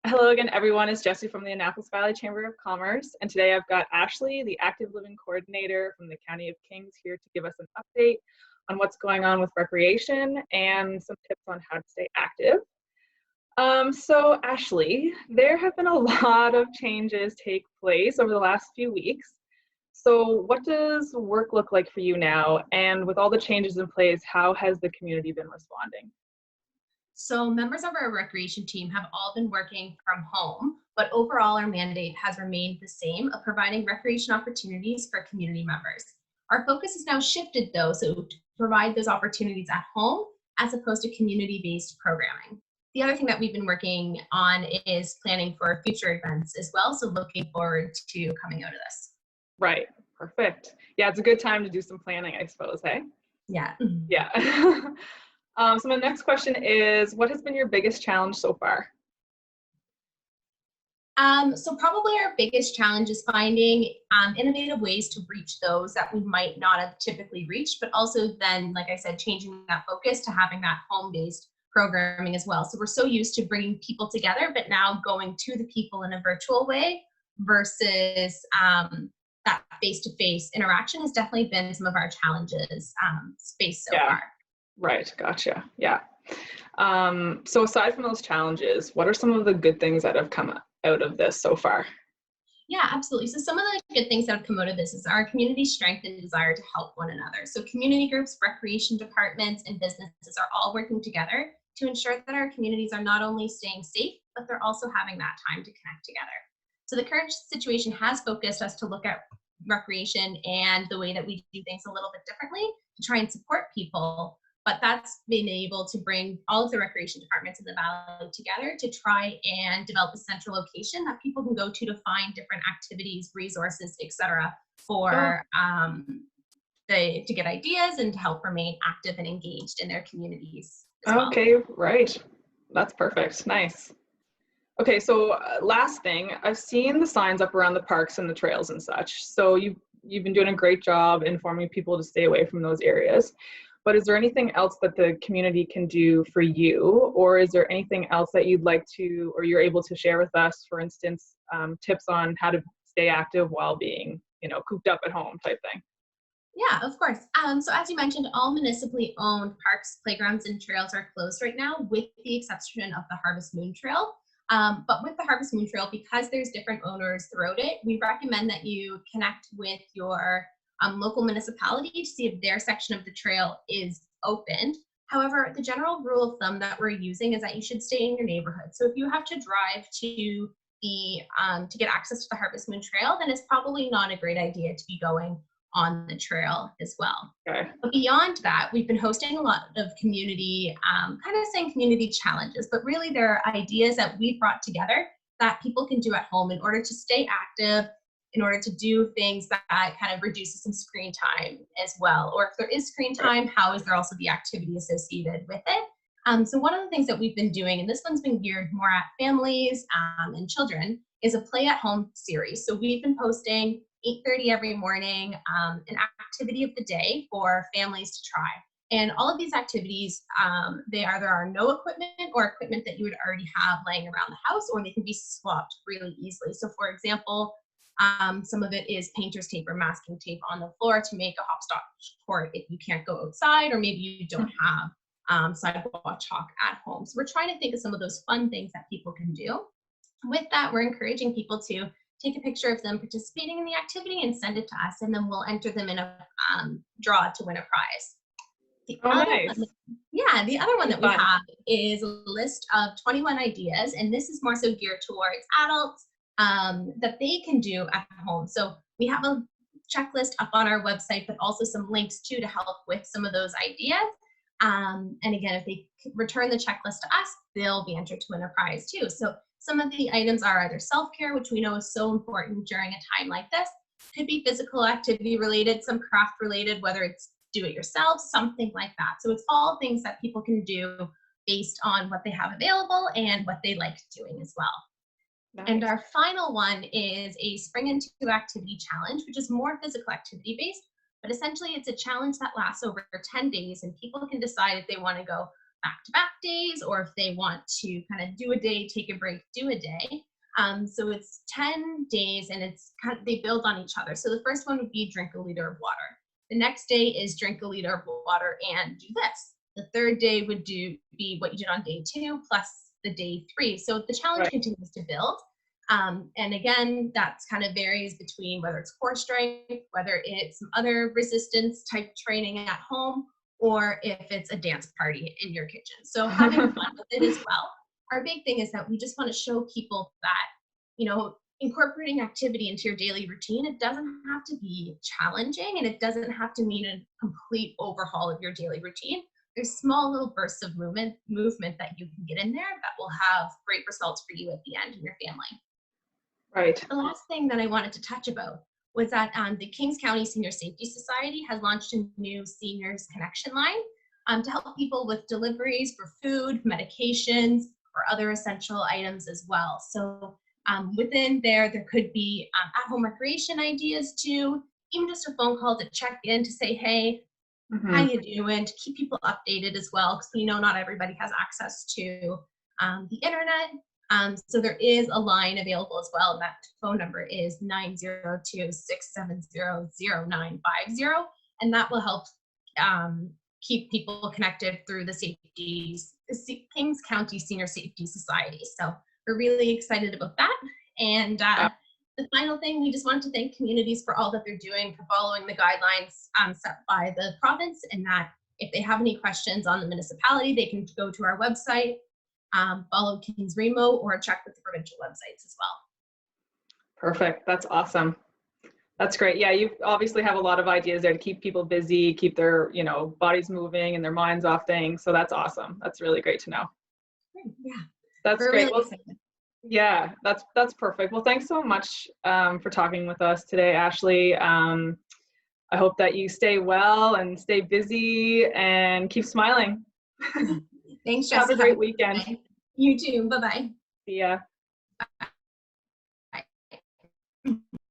Hello again, everyone. It's Jessie from the Annapolis Valley Chamber of Commerce, and today I've got Ashley, the Active Living Coordinator from the County of Kings, here to give us an update on what's going on with recreation and some tips on how to stay active. So Ashley, there have been a lot of changes take place over the last few weeks. So what does work look like for you now? And with all the changes in place, how has the community been responding? So members of our recreation team have all been working from home, but overall our mandate has remained the same of providing recreation opportunities for community members. Our focus has now shifted though, so to provide those opportunities at home as opposed to community-based programming. The other thing that we've been working on is planning for future events as well, so looking forward to coming out of this. Right, perfect. Yeah, it's a good time to do some planning, I suppose, hey? Yeah. Yeah. So my next question is, what has been your biggest challenge so far? So probably our biggest challenge is finding innovative ways to reach those that we might not have typically reached, but also then, like I said, changing that focus to having that home-based programming as well. So we're so used to bringing people together, but now going to the people in a virtual way versus that face-to-face interaction has definitely been some of our challenges faced so Yeah, far. right, gotcha. Yeah. So aside from those challenges, what are some of the good things that have come out of this so far? Yeah, absolutely. So some of the good things that have come out of this is our community strength and desire to help one another. So community groups, recreation departments, and businesses are all working together to ensure that our communities are not only staying safe, but they're also having that time to connect together. So the current situation has focused us to look at recreation and the way that we do things a little bit differently to try and support people, but that's been able to bring all of the recreation departments in the valley together to try and develop a central location that people can go to find different activities, resources, etc., Oh, for to get ideas and to help remain active and engaged in their communities as well. okay, right. That's perfect. Nice. Okay, so last thing, I've seen the signs up around the parks and the trails and such. So you've been doing a great job informing people to stay away from those areas. But is there anything else that the community can do for you, or is there anything else that you'd like to, or you're able to share with us? For instance, tips on how to stay active while being, cooped up at home type thing. Yeah, of course. So as you mentioned, all municipally owned parks, playgrounds, and trails are closed right now, with the exception of the Harvest Moon Trail. But with the Harvest Moon Trail, because there's different owners throughout it, we recommend that you connect with your local municipality to see if their section of the trail is opened. However, the general rule of thumb that we're using is that you should stay in your neighborhood. So if you have to drive to the to get access to the Harvest Moon Trail, then it's probably not a great idea to be going on the trail as well. Okay. But beyond that, we've been hosting a lot of community, kind of saying community challenges, but really there are ideas that we've brought together that people can do at home in order to stay active, in order to do things that kind of reduces some screen time as well. Or if there is screen Right. time, how is there also the activity associated with it? So one of the things that we've been doing, and this one's been geared more at families and children, is a play at home series. So we've been posting 8:30 every morning, an activity of the day for families to try. And all of these activities, they either are no equipment or equipment that you would already have laying around the house, or they can be swapped really easily. So for example, some of it is painter's tape or masking tape on the floor to make a hopscotch court if you can't go outside, or maybe you don't have sidewalk chalk at home. So we're trying to think of some of those fun things that people can do. With that, we're encouraging people to take a picture of them participating in the activity and send it to us, and then we'll enter them in a draw to win a prize. The Oh, other one, nice. yeah, the other one that we Fun. have is a list of 21 ideas, and this is more so geared towards adults that they can do at home. So we have a checklist up on our website, but also some links too to help with some of those ideas. And again, if they return the checklist to us, they'll be entered to win a prize too. So some of the items are either self-care, which we know is so important during a time like this, could be physical activity related, some craft related, whether it's do it yourself, something like that. So it's all things that people can do based on what they have available and what they like doing as well. And Nice. our final one is a Spring into Activity Challenge, which is more physical activity based, but essentially it's a challenge that lasts over 10 days, and people can decide if they want to go back-to-back days, or if they want to kind of do a day, take a break, do a day. So it's 10 days, and it's kind of, they build on each other. So the first one would be drink a liter of water. The next day is drink a liter of water and do this. The third day would be what you did on day 2 plus the day 3. So the challenge continues to build. And again, that kind of varies between whether it's core strength, whether it's some other resistance type training at home, or if it's a dance party in your kitchen. So having fun with it as well. Our big thing is that we just want to show people that, you know, incorporating activity into your daily routine, it doesn't have to be challenging, and it doesn't have to mean a complete overhaul of your daily routine. There's small little bursts of movement that you can get in there that will have great results for you at the end and your family. Right. The last thing that I wanted to touch about was that the Kings County Senior Safety Society has launched a new Seniors Connection line to help people with deliveries for food, medications, or other essential items as well. So within there could be at-home recreation ideas too, even just a phone call to check in to say, hey, how you doing, to keep people updated as well, because we know not everybody has access to the internet. So there is a line available as well. That phone number is 902-670-0950, and that will help keep people connected through the Kings County Senior Safety Society. So we're really excited about that. And the final thing, we just wanted to thank communities for all that they're doing, for following the guidelines set by the province, and that if they have any questions on the municipality, they can go to our website, follow Kings Remo, or check with the provincial websites as well. Perfect. That's awesome. That's great. Yeah, you obviously have a lot of ideas there to keep people busy, keep their, you know, bodies moving and their minds off things. So that's awesome. That's really great to know. Yeah. That's We're great. Really well, excited. yeah, that's perfect. Well, thanks so much for talking with us today, Ashley. I hope that you stay well and stay busy and keep smiling. Thanks, Jesse. Have a great weekend. You too. Bye-bye. See ya.